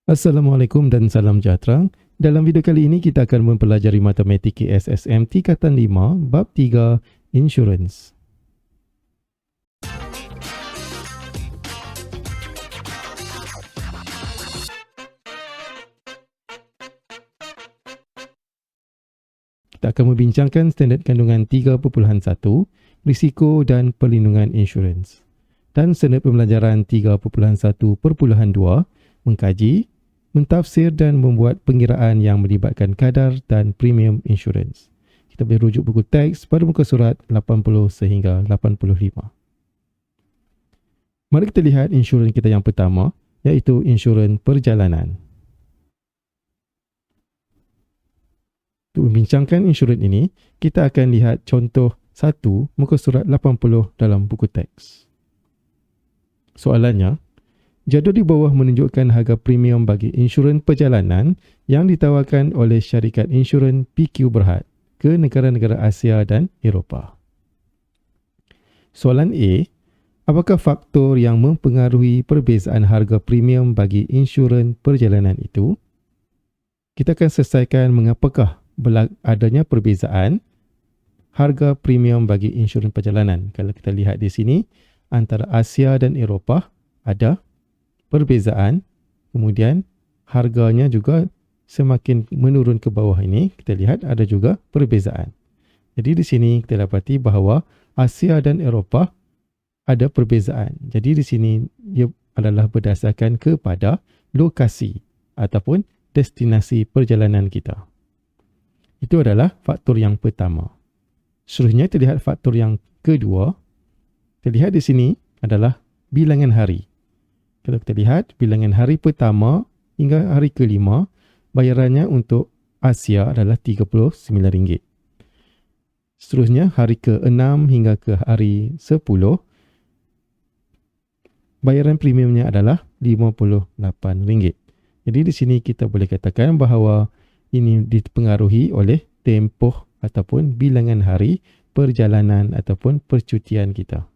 Assalamualaikum dan salam sejahtera. Dalam video kali ini kita akan mempelajari matematik KSSM tingkatan 5 bab 3 insurans. Kita akan membincangkan standard kandungan 3.1, risiko dan perlindungan insurans. Dan standard pembelajaran 3.1.2, mengkaji, mentafsir dan membuat pengiraan yang melibatkan kadar dan premium insurans. Kita boleh rujuk buku teks pada muka surat 80 sehingga 85. Mari kita lihat insurans kita yang pertama, iaitu insurans perjalanan. Untuk membincangkan insurans ini, kita akan lihat contoh 1 muka surat 80 dalam buku teks. Soalannya, jadual di bawah menunjukkan harga premium bagi insurans perjalanan yang ditawarkan oleh syarikat insurans PQ Berhad ke negara-negara Asia dan Eropah. Soalan A, apakah faktor yang mempengaruhi perbezaan harga premium bagi insurans perjalanan itu? Kita akan selesaikan mengapakah adanya perbezaan harga premium bagi insurans perjalanan. Kalau kita lihat di sini, antara Asia dan Eropah ada perbezaan, kemudian harganya juga semakin menurun ke bawah ini, kita lihat ada juga perbezaan. Jadi di sini kita dapati bahawa Asia dan Eropah ada perbezaan. Jadi di sini ia adalah berdasarkan kepada lokasi ataupun destinasi perjalanan kita. Itu adalah faktor yang pertama. Seterusnya kita lihat faktor yang kedua. Kita lihat di sini adalah bilangan hari. Kalau kita lihat bilangan hari pertama hingga hari kelima, bayarannya untuk Asia adalah RM39. Seterusnya hari ke-6 hingga ke hari 10, bayaran premiumnya adalah RM58. Jadi di sini kita boleh katakan bahawa ini dipengaruhi oleh tempoh ataupun bilangan hari perjalanan ataupun percutian kita.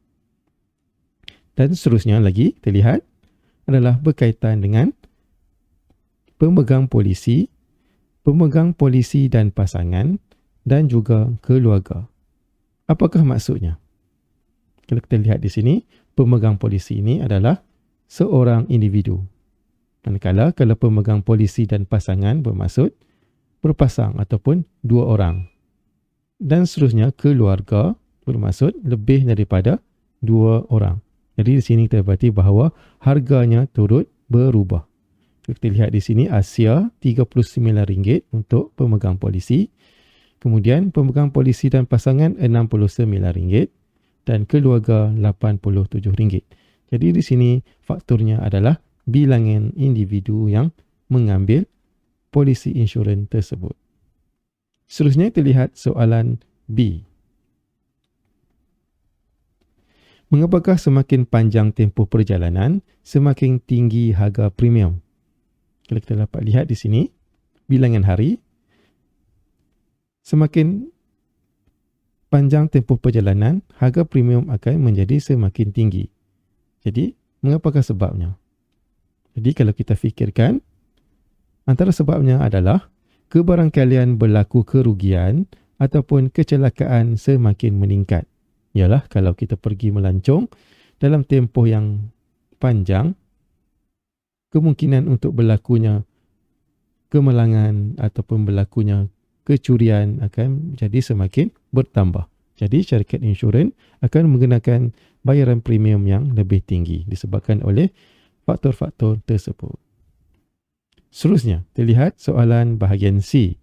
Dan seterusnya lagi kita lihat adalah berkaitan dengan pemegang polisi dan pasangan dan juga keluarga. Apakah maksudnya? Kalau kita lihat di sini, pemegang polisi ini adalah seorang individu. Manakala kalau pemegang polisi dan pasangan bermaksud berpasang ataupun dua orang. Dan seterusnya keluarga bermaksud lebih daripada dua orang. Jadi di sini kita dapati bahawa harganya turut berubah. Kita lihat di sini Asia RM39 untuk pemegang polisi. Kemudian pemegang polisi dan pasangan RM69 dan keluarga RM87. Jadi di sini faktornya adalah bilangan individu yang mengambil polisi insurans tersebut. Seterusnya kita lihat soalan B. Mengapakah semakin panjang tempoh perjalanan, semakin tinggi harga premium? Kalau kita dapat lihat di sini, bilangan hari, semakin panjang tempoh perjalanan, harga premium akan menjadi semakin tinggi. Jadi, mengapakah sebabnya? Jadi, kalau kita fikirkan, antara sebabnya adalah kebarangkalian berlaku kerugian ataupun kecelakaan semakin meningkat. Ialah kalau kita pergi melancong dalam tempoh yang panjang, kemungkinan untuk berlakunya kemalangan ataupun berlakunya kecurian akan jadi semakin bertambah. Jadi syarikat insurans akan menggunakan bayaran premium yang lebih tinggi disebabkan oleh faktor-faktor tersebut. Seterusnya, kita lihat soalan bahagian C.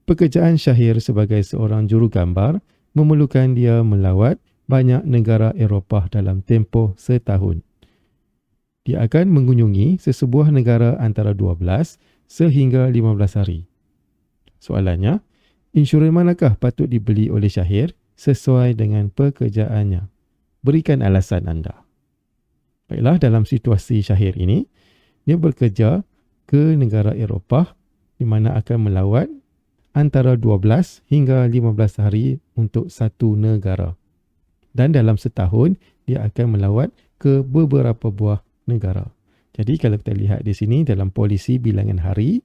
Pekerjaan Syahir sebagai seorang jurugambar memerlukan dia melawat banyak negara Eropah dalam tempoh setahun. Dia akan mengunjungi sesebuah negara antara 12 sehingga 15 hari. Soalannya, insurans manakah patut dibeli oleh Syahir sesuai dengan pekerjaannya? Berikan alasan anda. Baiklah, dalam situasi Syahir ini, dia bekerja ke negara Eropah di mana akan melawat antara 12 hingga 15 hari untuk satu negara. Dan dalam setahun, dia akan melawat ke beberapa buah negara. Jadi kalau kita lihat di sini dalam polisi bilangan hari,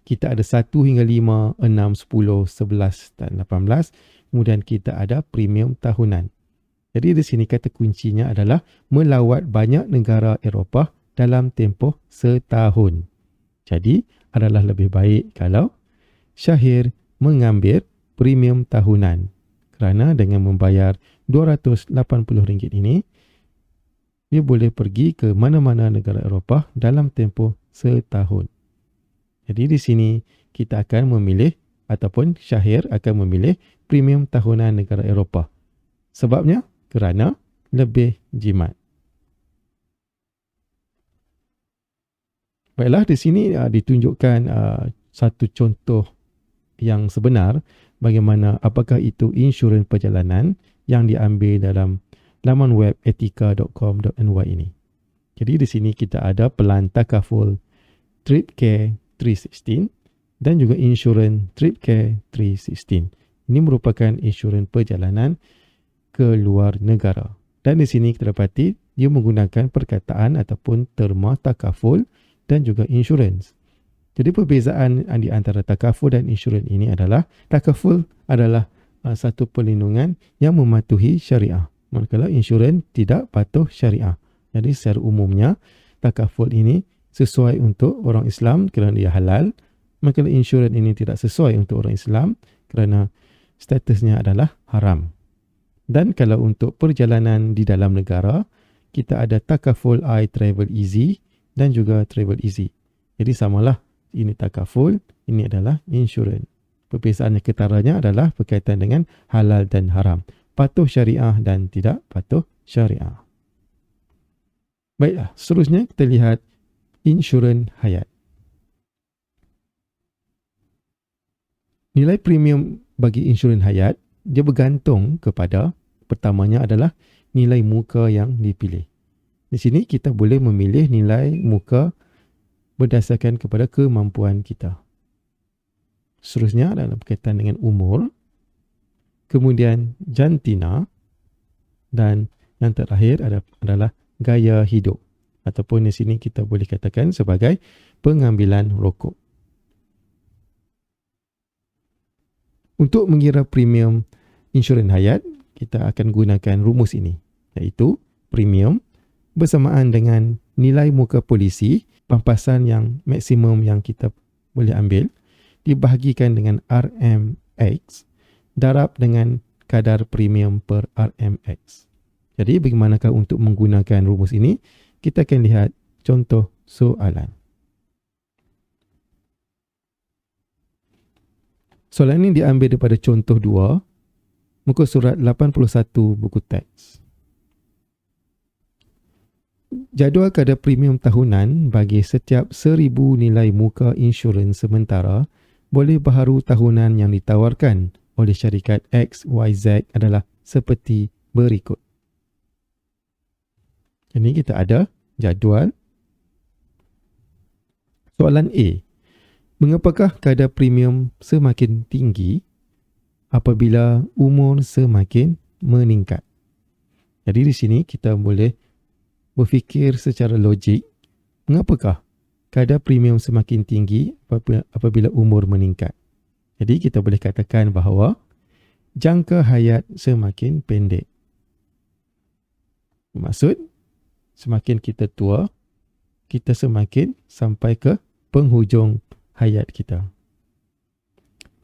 kita ada 1 hingga 5, 6, 10, 11 dan 18. Kemudian kita ada premium tahunan. Jadi di sini kata kuncinya adalah melawat banyak negara Eropah dalam tempoh setahun. Jadi adalah lebih baik kalau Syahir mengambil premium tahunan. Kerana dengan membayar RM280 ini, dia boleh pergi ke mana-mana negara Eropah dalam tempoh setahun. Jadi di sini kita akan memilih ataupun Syahir akan memilih premium tahunan negara Eropah. Sebabnya kerana lebih jimat. Baiklah, di sini ditunjukkan satu contoh yang sebenar bagaimana apakah itu insurans perjalanan yang diambil dalam laman web etika.com.ny ini. Jadi di sini kita ada pelan takaful TripCare 316 dan juga insurans TripCare 316. Ini merupakan insurans perjalanan ke luar negara. Dan di sini kita dapati dia menggunakan perkataan ataupun terma takaful dan juga insurans. Jadi perbezaan di antara takaful dan insurans ini adalah takaful adalah satu perlindungan yang mematuhi syariah. Manakala insurans tidak patuh syariah. Jadi secara umumnya takaful ini sesuai untuk orang Islam kerana dia halal. Manakala insurans ini tidak sesuai untuk orang Islam kerana statusnya adalah haram. Dan kalau untuk perjalanan di dalam negara, kita ada takaful I Travel Easy dan juga Travel Easy. Jadi samalah, ini takaful, ini adalah insurans. Perbezaan ketaranya adalah berkaitan dengan halal dan haram. Patuh syariah dan tidak patuh syariah. Baiklah, seterusnya kita lihat insurans hayat. Nilai premium bagi insurans hayat, dia bergantung kepada, pertamanya adalah nilai muka yang dipilih. Di sini kita boleh memilih nilai muka berdasarkan kepada kemampuan kita. Seterusnya adalah berkaitan dengan umur, kemudian jantina, dan yang terakhir adalah gaya hidup. Ataupun di sini kita boleh katakan sebagai pengambilan rokok. Untuk mengira premium insurans hayat, kita akan gunakan rumus ini, iaitu premium bersamaan dengan nilai muka polisi, pampasan yang maksimum yang kita boleh ambil, dibahagikan dengan RMX, darab dengan kadar premium per RMX. Jadi bagaimanakah untuk menggunakan rumus ini? Kita akan lihat contoh soalan. Soalan ini diambil daripada contoh 2, muka surat 81 buku teks. Jadual kadar premium tahunan bagi setiap 1000 nilai muka insurans sementara boleh baharu tahunan yang ditawarkan oleh syarikat XYZ adalah seperti berikut. Ini kita ada jadual. Soalan A. Mengapakah kadar premium semakin tinggi apabila umur semakin meningkat? Jadi di sini kita boleh berfikir secara logik, mengapakah kadar premium semakin tinggi apabila umur meningkat? Jadi kita boleh katakan bahawa jangka hayat semakin pendek. Maksud, semakin kita tua, kita semakin sampai ke penghujung hayat kita.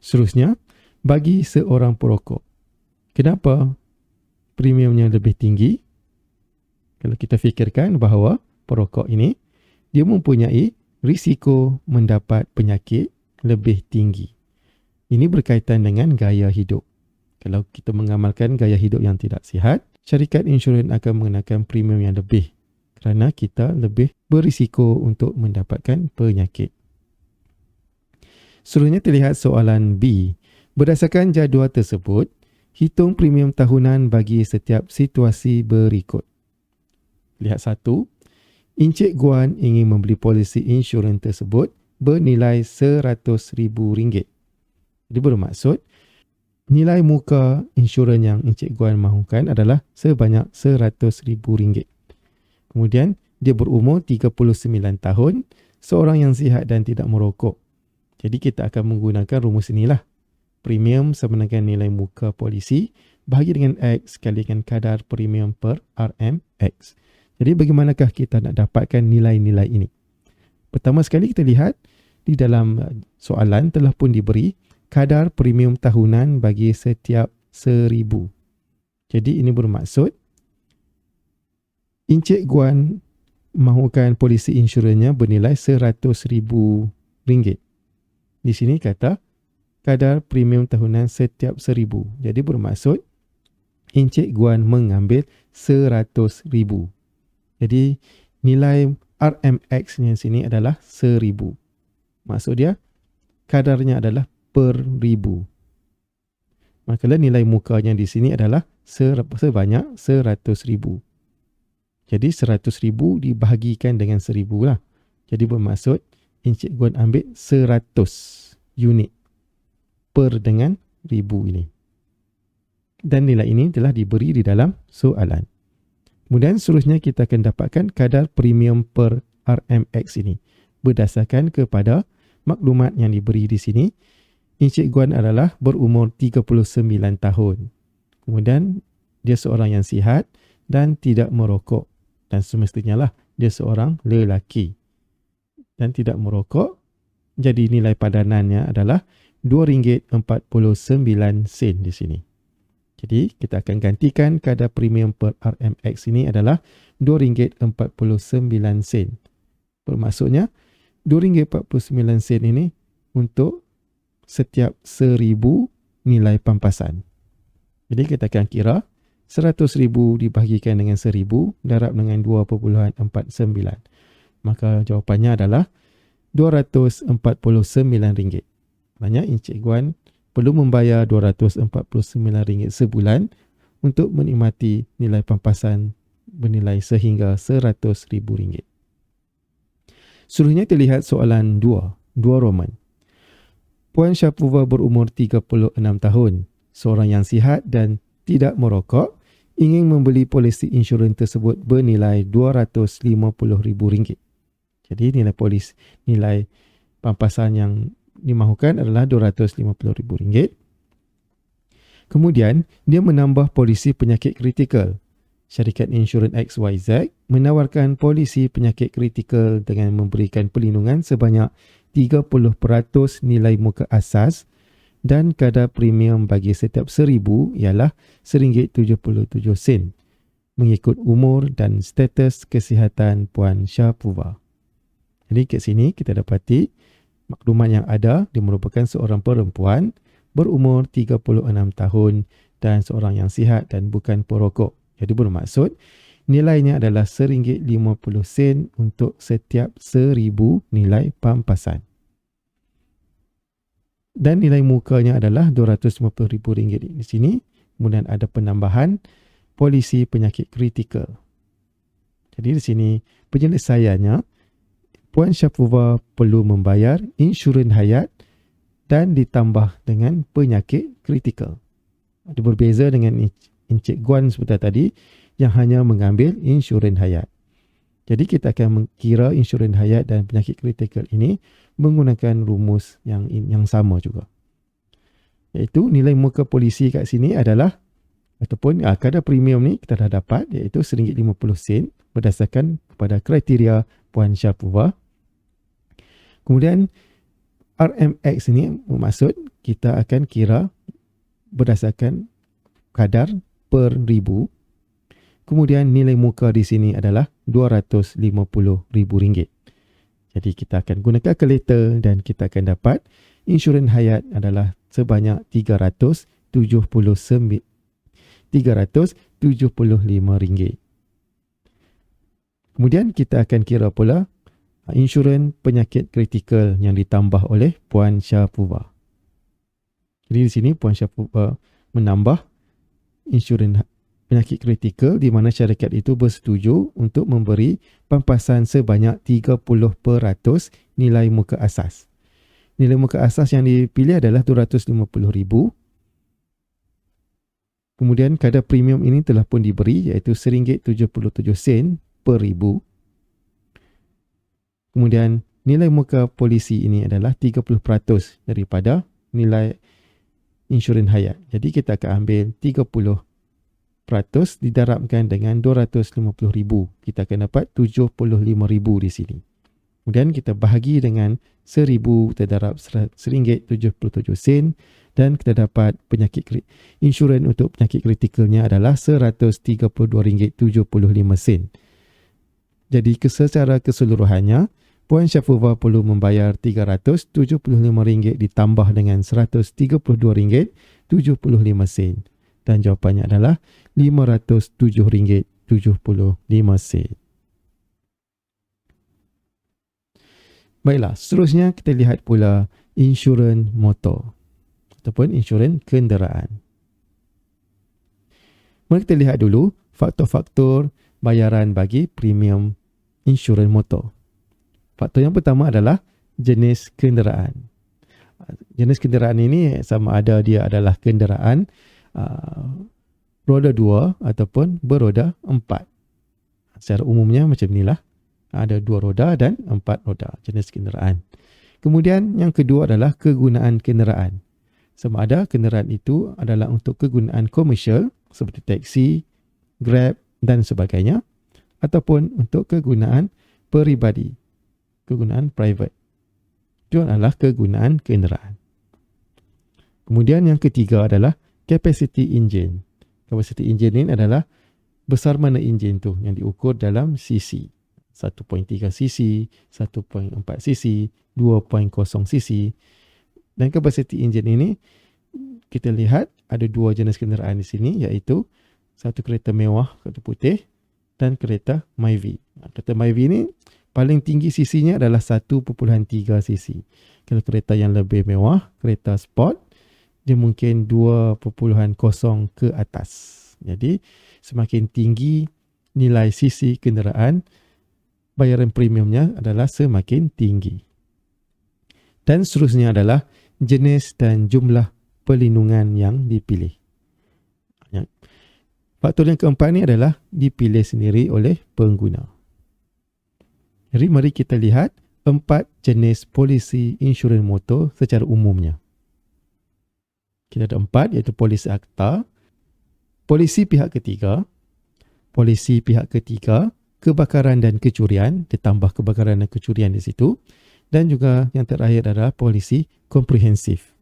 Seterusnya, bagi seorang perokok, kenapa premiumnya lebih tinggi? Kalau kita fikirkan bahawa perokok ini, dia mempunyai risiko mendapat penyakit lebih tinggi. Ini berkaitan dengan gaya hidup. Kalau kita mengamalkan gaya hidup yang tidak sihat, syarikat insurans akan mengenakan premium yang lebih kerana kita lebih berisiko untuk mendapatkan penyakit. Seterusnya terlihat soalan B. Berdasarkan jadual tersebut, hitung premium tahunan bagi setiap situasi berikut. Lihat 1. Encik Guan ingin membeli polisi insurans tersebut bernilai RM100,000. Jadi bermaksud, nilai muka insurans yang Encik Guan mahukan adalah sebanyak RM100,000. Kemudian, dia berumur 39 tahun, seorang yang sihat dan tidak merokok. Jadi kita akan menggunakan rumus inilah. Premium sama dengan nilai muka polisi bahagi dengan X kalikan kadar premium per RMX. Jadi bagaimanakah kita nak dapatkan nilai-nilai ini? Pertama sekali kita lihat di dalam soalan telah pun diberi kadar premium tahunan bagi setiap 1,000. Jadi ini bermaksud Encik Guan mahukan polisi insurannya bernilai RM100,000. Di sini kata kadar premium tahunan setiap 1,000. Jadi bermaksud Encik Guan mengambil RM100,000. Jadi nilai RMX-nya sini adalah 1,000. Maksud dia kadarnya adalah per 1,000. Maka nilai mukanya di sini adalah sebanyak 100,000. Jadi 100,000 dibahagikan dengan 1,000 lah. Jadi bermaksud Encik Guan ambil 100 unit per dengan 1,000 ini. Dan nilai ini telah diberi di dalam soalan. Kemudian seterusnya kita akan dapatkan kadar premium per RMX ini. Berdasarkan kepada maklumat yang diberi di sini, Encik Guan adalah berumur 39 tahun. Kemudian dia seorang yang sihat dan tidak merokok. Dan semestinya lah dia seorang lelaki. Dan tidak merokok. Jadi nilai padanannya adalah RM2.49 di sini. Jadi kita akan gantikan kadar premium per RMX ini adalah RM2.49. Bermaksudnya RM2.49 ini untuk setiap 1,000 nilai pampasan. Jadi kita akan kira 100,000 dibahagikan dengan 1,000 darab dengan 2.49. Maka jawapannya adalah RM249. Maknanya Encik Guan perlu membayar RM249 sebulan untuk menikmati nilai pampasan bernilai sehingga RM100,000. Seterusnya kita lihat soalan 2 Roman. Puan Syapuva berumur 36 tahun, seorang yang sihat dan tidak merokok, ingin membeli polisi insurans tersebut bernilai RM250,000. Jadi nilai pampasan yang dimahukan adalah RM250,000. Kemudian, dia menambah polisi penyakit kritikal. Syarikat insurans XYZ menawarkan polisi penyakit kritikal dengan memberikan perlindungan sebanyak 30% nilai muka asas dan kadar premium bagi setiap 1,000 ialah RM1.77 mengikut umur dan status kesihatan Puan Syapuva. Jadi kat sini kita dapati maklumat yang ada, dia merupakan seorang perempuan berumur 36 tahun dan seorang yang sihat dan bukan perokok. Jadi bermaksud nilainya adalah RM1.50 untuk setiap 1,000 nilai pampasan. Dan nilai mukanya adalah RM250,000 di sini. Kemudian ada penambahan polisi penyakit kritikal. Jadi di sini penyelesaiannya, Puan Syapuva perlu membayar insurans hayat dan ditambah dengan penyakit kritikal. Ada berbeza dengan Encik Guan seperti tadi yang hanya mengambil insurans hayat. Jadi kita akan mengkira insurans hayat dan penyakit kritikal ini menggunakan rumus yang sama juga. Iaitu nilai muka polisi kat sini adalah ataupun kadar premium ni kita dah dapat iaitu RM1.50 berdasarkan kepada kriteria Puan Syapuva. Kemudian RMX ini bermaksud kita akan kira berdasarkan kadar per 1,000. Kemudian nilai muka di sini adalah RM250,000. Jadi kita akan guna kalkulator dan kita akan dapat insurans hayat adalah sebanyak RM375. Kemudian kita akan kira pula insurans penyakit kritikal yang ditambah oleh Puan Syapuva. Jadi di sini Puan Syapuva menambah insurans penyakit kritikal di mana syarikat itu bersetuju untuk memberi pampasan sebanyak 30% nilai muka asas. Nilai muka asas yang dipilih adalah RM250,000. Kemudian kadar premium ini telah pun diberi iaitu RM1.77 per 1,000. Kemudian nilai muka polisi ini adalah 30% daripada nilai insurans hayat. Jadi kita akan ambil 30% didarabkan dengan 250,000. Kita akan dapat 75,000 di sini. Kemudian kita bahagi dengan 1,000 terdarab RM1.77 dan kita dapat insurans untuk penyakit kritikalnya adalah RM132.75. Jadi secara keseluruhannya, Puan Syafufah perlu membayar RM375 ditambah dengan RM132.75. Dan jawapannya adalah RM507.75. Baiklah, seterusnya kita lihat pula insurans motor ataupun insurans kenderaan. Mari kita lihat dulu faktor-faktor bayaran bagi premium insurans motor. Faktor yang pertama adalah jenis kenderaan. Jenis kenderaan ini sama ada dia adalah kenderaan roda 2 ataupun beroda 4. Secara umumnya macam inilah. Ada 2 roda dan 4 roda jenis kenderaan. Kemudian yang kedua adalah kegunaan kenderaan. Sama ada kenderaan itu adalah untuk kegunaan komersial seperti taksi, Grab dan sebagainya, ataupun untuk kegunaan peribadi, kegunaan private. Itu adalah kegunaan kenderaan. Kemudian yang ketiga adalah capacity engine. Capacity engine ini adalah besar mana enjin tu yang diukur dalam cc. 1.3 cc, 1.4 cc, 2.0 cc. Dan capacity engine ini kita lihat ada 2 jenis kenderaan di sini, iaitu satu kereta mewah, kereta putih dan kereta Myvi. Kereta Myvi ini paling tinggi cc-nya adalah 1.3 cc. Kalau kereta yang lebih mewah, kereta sport, dia mungkin 2.0 ke atas. Jadi semakin tinggi nilai cc kenderaan, bayaran premiumnya adalah semakin tinggi. Dan seterusnya adalah jenis dan jumlah perlindungan yang dipilih. Faktor yang keempat ni adalah dipilih sendiri oleh pengguna. Jadi mari kita lihat 4 jenis polisi insurans motor secara umumnya. Kita ada 4, iaitu polisi akta, polisi pihak ketiga, kebakaran dan kecurian, ditambah kebakaran dan kecurian di situ, dan juga yang terakhir adalah polisi komprehensif.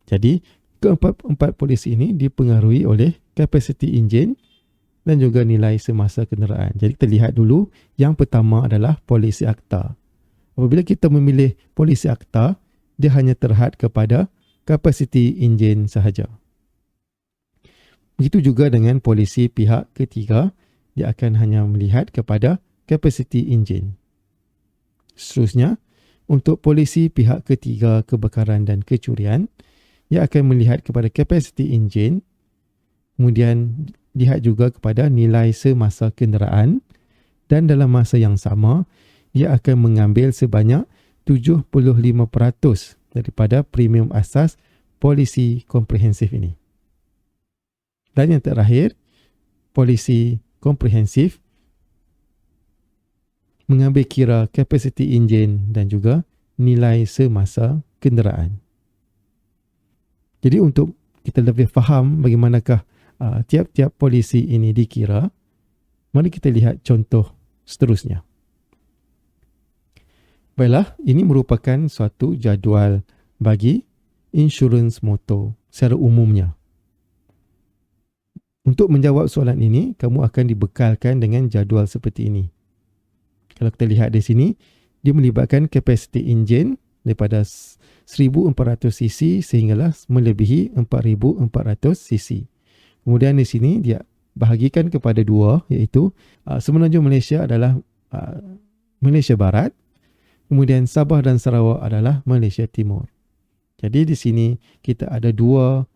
Jadi, keempat polisi ini dipengaruhi oleh capacity engine dan juga nilai semasa kenderaan. Jadi, kita lihat dulu yang pertama adalah polisi akta. Apabila kita memilih polisi akta, dia hanya terhad kepada capacity engine sahaja. Begitu juga dengan polisi pihak ketiga, dia akan hanya melihat kepada capacity engine. Seterusnya, untuk polisi pihak ketiga kebakaran dan kecurian, dia akan melihat kepada capacity engine, kemudian lihat juga kepada nilai semasa kenderaan, dan dalam masa yang sama, dia akan mengambil sebanyak 75% daripada premium asas polisi komprehensif ini. Dan yang terakhir, polisi komprehensif mengambil kira capacity engine dan juga nilai semasa kenderaan. Jadi untuk kita lebih faham bagaimanakah tiap-tiap polisi ini dikira, mari kita lihat contoh seterusnya. Baiklah, ini merupakan suatu jadual bagi insurans motor secara umumnya. Untuk menjawab soalan ini, kamu akan dibekalkan dengan jadual seperti ini. Kalau kita lihat di sini, dia melibatkan capacity engine daripada 1,400 cc sehinggalah melebihi 4,400 cc. Kemudian di sini dia bahagikan kepada 2, iaitu Semenanjung Malaysia adalah Malaysia Barat, kemudian Sabah dan Sarawak adalah Malaysia Timur. Jadi di sini kita ada 2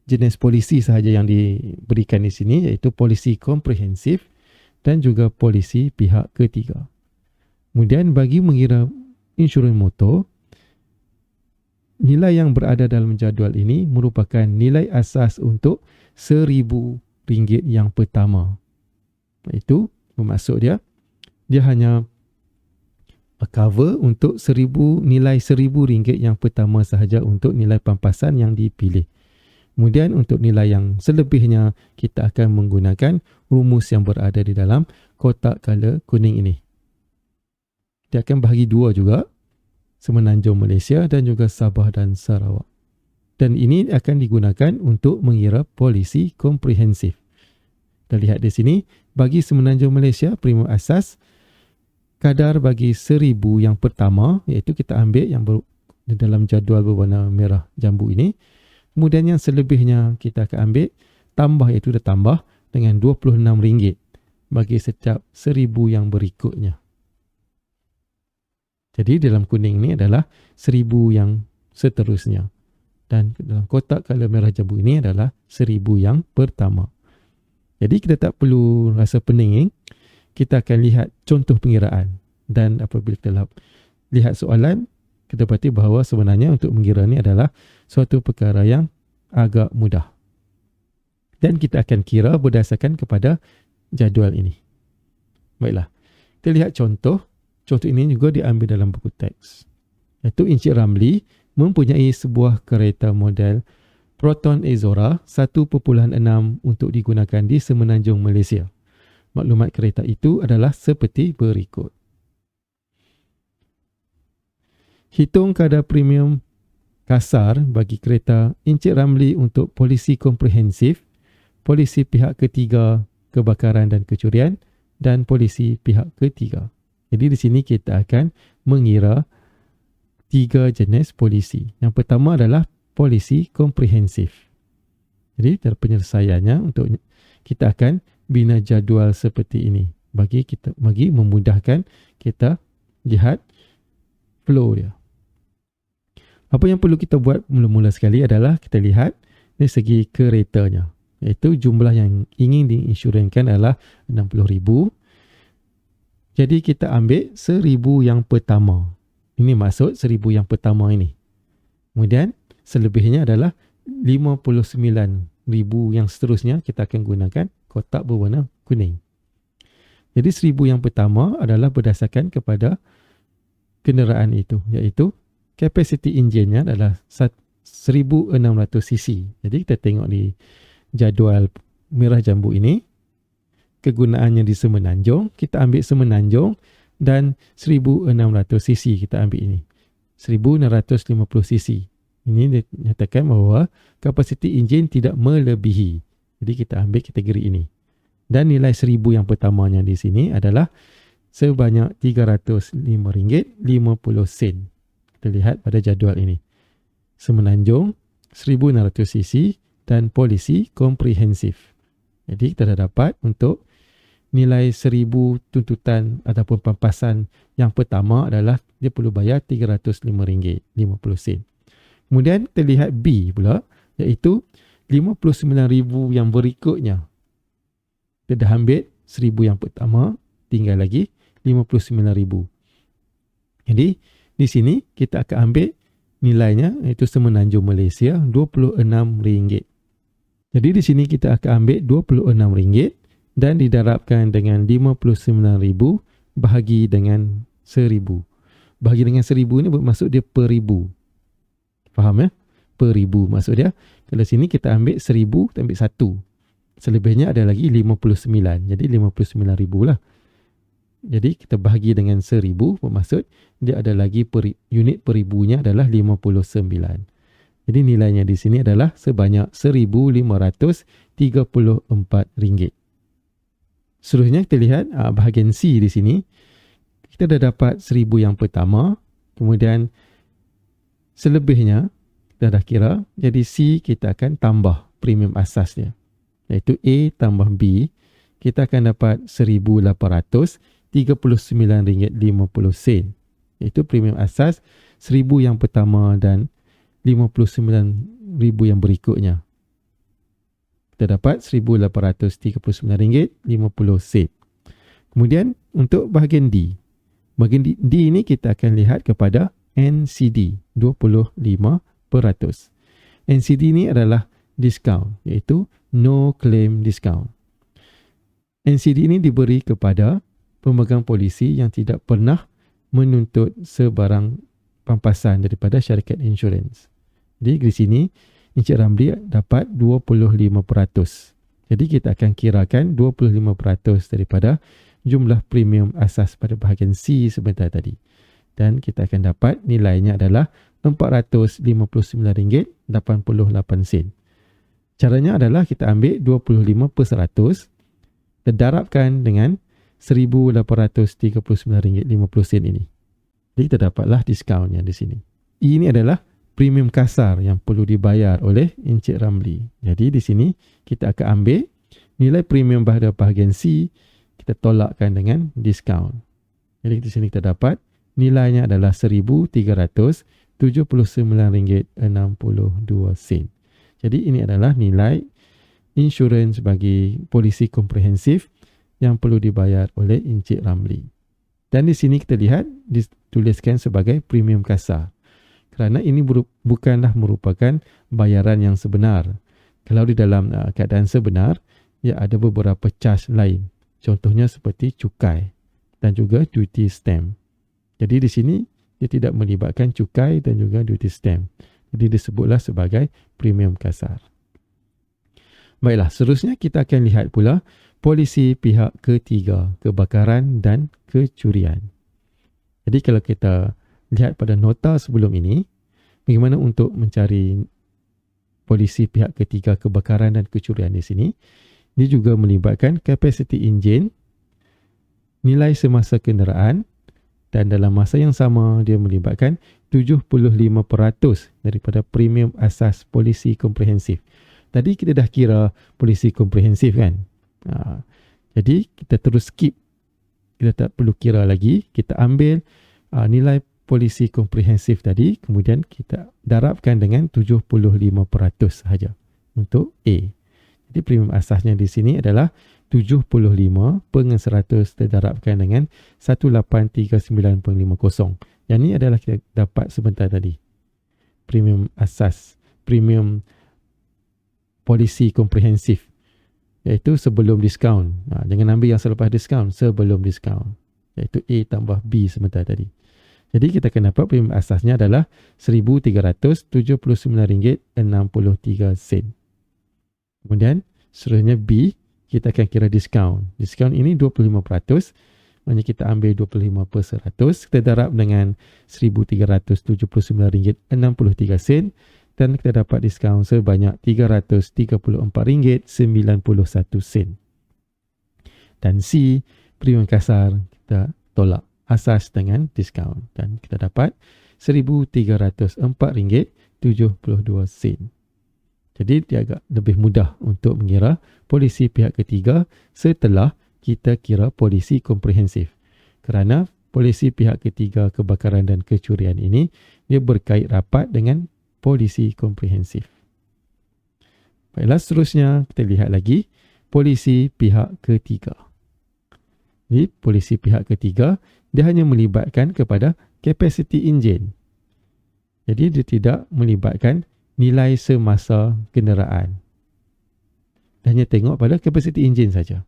jenis polisi sahaja yang diberikan di sini, iaitu polisi komprehensif dan juga polisi pihak ketiga. Kemudian bagi mengira insurans motor, nilai yang berada dalam jadual ini merupakan nilai asas untuk RM1,000 yang pertama. Itu bermaksud dia hanya cover untuk nilai RM1,000 yang pertama sahaja untuk nilai pampasan yang dipilih. Kemudian untuk nilai yang selebihnya kita akan menggunakan rumus yang berada di dalam kotak color kuning ini. Dia akan bahagi dua juga, Semenanjung Malaysia dan juga Sabah dan Sarawak. Dan ini akan digunakan untuk mengira polisi komprehensif. Kita lihat di sini, bagi Semenanjung Malaysia, premium asas, kadar bagi 1,000 yang pertama, iaitu kita ambil yang di dalam jadual berwarna merah jambu ini. Kemudian yang selebihnya kita akan ambil, tambah iaitu dah tambah dengan RM26 bagi setiap 1,000 yang berikutnya. Jadi dalam kuning ni adalah 1,000 yang seterusnya. Dan dalam kotak color merah jambu ini adalah 1,000 yang pertama. Jadi kita tak perlu rasa pening. Kita akan lihat contoh pengiraan. Dan apabila kita lihat soalan, kita dapati bahawa sebenarnya untuk mengira ni adalah suatu perkara yang agak mudah. Dan kita akan kira berdasarkan kepada jadual ini. Baiklah, kita lihat contoh. Contoh ini juga diambil dalam buku teks. Iaitu Encik Ramli mempunyai sebuah kereta model Proton Azora 1.6 untuk digunakan di Semenanjung Malaysia. Maklumat kereta itu adalah seperti berikut. Hitung kadar premium kasar bagi kereta Encik Ramli untuk polisi komprehensif, polisi pihak ketiga kebakaran dan kecurian, dan polisi pihak ketiga. Jadi di sini kita akan mengira 3 jenis polisi. Yang pertama adalah polisi komprehensif. Jadi dari penyelesaiannya untuk kita akan bina jadual seperti ini bagi memudahkan kita lihat flow dia. Apa yang perlu kita buat mula-mula sekali adalah kita lihat dari segi keretanya. Iaitu jumlah yang ingin diinsurankan adalah 60,000. Jadi kita ambil 1,000 yang pertama. Ini maksud 1,000 yang pertama ini. Kemudian selebihnya adalah 59,000 yang seterusnya kita akan gunakan kotak berwarna kuning. Jadi 1,000 yang pertama adalah berdasarkan kepada kenderaan itu. Iaitu kapasiti enjinnya adalah 1,600 cc. Jadi kita tengok di jadual merah jambu ini. Kegunaannya di Semenanjung, kita ambil Semenanjung dan 1,600 cc kita ambil ini. 1,650 cc. Ini dinyatakan bahawa kapasiti enjin tidak melebihi. Jadi kita ambil kategori ini. Dan nilai 1,000 yang pertamanya di sini adalah sebanyak RM305.50. Kita lihat pada jadual ini. Semenanjung 1,600 cc dan polisi komprehensif. Jadi kita dah dapat untuk nilai 1,000 tuntutan ataupun pampasan yang pertama adalah dia perlu bayar RM305.50. Kemudian kita lihat B pula, iaitu 59,000 yang berikutnya. Kita dah ambil 1,000 yang pertama, tinggal lagi 59,000. Jadi di sini kita akan ambil nilainya, iaitu Semenanjung Malaysia RM26. Jadi di sini kita akan ambil RM26 dan didarabkan dengan 59,000 bahagi dengan 1,000. Bahagi dengan 1,000 ni bermaksud dia per ribu. Faham ya? Per ribu maksud dia. Kalau sini kita ambil 1,000, kita ambil 1. Selebihnya ada lagi 59. Jadi 59,000 lah. Jadi kita bahagi dengan 1,000 bermaksud dia ada lagi unit per ribunya adalah 59. Jadi nilainya di sini adalah sebanyak RM1,534. Seterusnya kita lihat bahagian C di sini. Kita dah dapat 1,000 yang pertama. Kemudian selebihnya kita dah kira. Jadi C kita akan tambah premium asasnya. Iaitu A tambah B. Kita akan dapat RM1,839.50. Iaitu premium asas 1,000 yang pertama dan 59,000 yang berikutnya. Kita dapat RM1,839.50. Kemudian untuk bahagian D. Bahagian D ini kita akan lihat kepada NCD 25%. NCD ini adalah diskaun, iaitu no claim discount. NCD ini diberi kepada pemegang polisi yang tidak pernah menuntut sebarang pampasan daripada syarikat insurans. Jadi di sini Encik Ramli dapat 25%. Jadi kita akan kirakan 25% daripada jumlah premium asas pada bahagian C sebentar tadi. Dan kita akan dapat nilainya adalah RM459.88. Caranya adalah kita ambil 25%, terdarabkan dengan RM1,839.50 ini. Jadi kita dapatlah diskonnya di sini. Ini adalah premium kasar yang perlu dibayar oleh Encik Ramli. Jadi di sini kita akan ambil nilai premium pada bahagian C, kita tolakkan dengan diskaun. Jadi di sini kita dapat nilainya adalah RM1,379.62. Jadi ini adalah nilai insurans bagi polisi komprehensif yang perlu dibayar oleh Encik Ramli. Dan di sini kita lihat dituliskan sebagai premium kasar. Kerana ini bukanlah merupakan bayaran yang sebenar. Kalau di dalam keadaan sebenar, ia ada beberapa charge lain. Contohnya seperti cukai dan juga duty stamp. Jadi di sini ia tidak melibatkan cukai dan juga duty stamp. Jadi disebutlah sebagai premium kasar. Baiklah, seterusnya kita akan lihat pula polisi pihak ketiga, kebakaran dan kecurian. Jadi kalau kita lihat pada nota sebelum ini, bagaimana untuk mencari polisi pihak ketiga kebakaran dan kecurian di sini. Dia juga melibatkan kapasiti enjin, nilai semasa kenderaan dan dalam masa yang sama dia melibatkan 75% daripada premium asas polisi komprehensif. Tadi kita dah kira polisi komprehensif kan? Jadi kita terus skip. Kita tak perlu kira lagi. Kita ambil nilai polisi komprehensif tadi, kemudian kita darabkan dengan 75% sahaja untuk A. Jadi premium asasnya di sini adalah 75 dengan 100 terdarabkan dengan 183.950. Yang ini adalah kita dapat sebentar tadi. Premium asas, premium polisi komprehensif, iaitu sebelum diskaun. Jangan ambil yang selepas diskaun, sebelum diskaun. Iaitu A tambah B sebentar tadi. Jadi kita akan dapat premium asasnya adalah RM1,379.63. Kemudian seterusnya B, kita akan kira diskaun. Diskaun ini 25%. Maksudnya kita ambil 25%, kita darab dengan RM1,379.63 dan kita dapat diskaun sebanyak RM334.91. Dan C, premium kasar, kita tolak asas dengan diskaun dan kita dapat RM1,304.72. Jadi dia agak lebih mudah untuk mengira polisi pihak ketiga setelah kita kira polisi komprehensif. Kerana polisi pihak ketiga kebakaran dan kecurian ini dia berkait rapat dengan polisi komprehensif. Baiklah, seterusnya kita lihat lagi polisi pihak ketiga. Jadi polisi pihak ketiga dia hanya melibatkan kepada kapasiti enjin. Jadi dia tidak melibatkan nilai semasa kenderaan. Dia hanya tengok pada kapasiti enjin saja.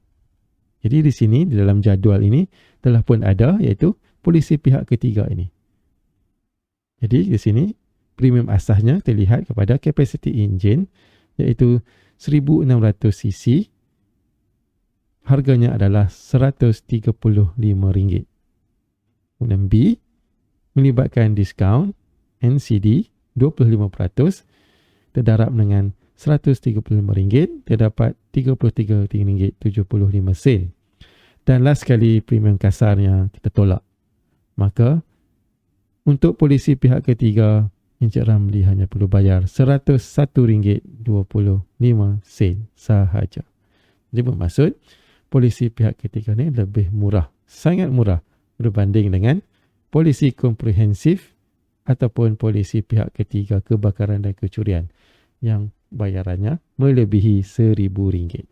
Jadi di sini di dalam jadual ini telah pun ada iaitu polisi pihak ketiga ini. Jadi di sini premium asasnya terlihat kepada kapasiti enjin iaitu 1600 cc. Harganya adalah RM135. Kemudian B melibatkan diskaun NCD 25%, terdarab dengan RM135, terdapat RM33.75. Dan last sekali premium kasarnya kita tolak. Maka untuk polisi pihak ketiga, Encik Ramli hanya perlu bayar RM101.25 sahaja. Jadi bermaksud polisi pihak ketiga ni lebih murah, sangat murah berbanding dengan polisi komprehensif ataupun polisi pihak ketiga kebakaran dan kecurian yang bayarannya melebihi RM1,000.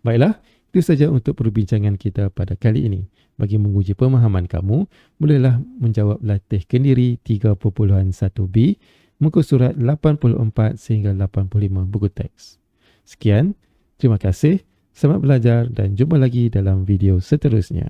Baiklah, itu saja untuk perbincangan kita pada kali ini. Bagi menguji pemahaman kamu, bolehlah menjawab latih kendiri 3.1b, muka surat 84 sehingga 85 buku teks. Sekian, terima kasih, selamat belajar dan jumpa lagi dalam video seterusnya.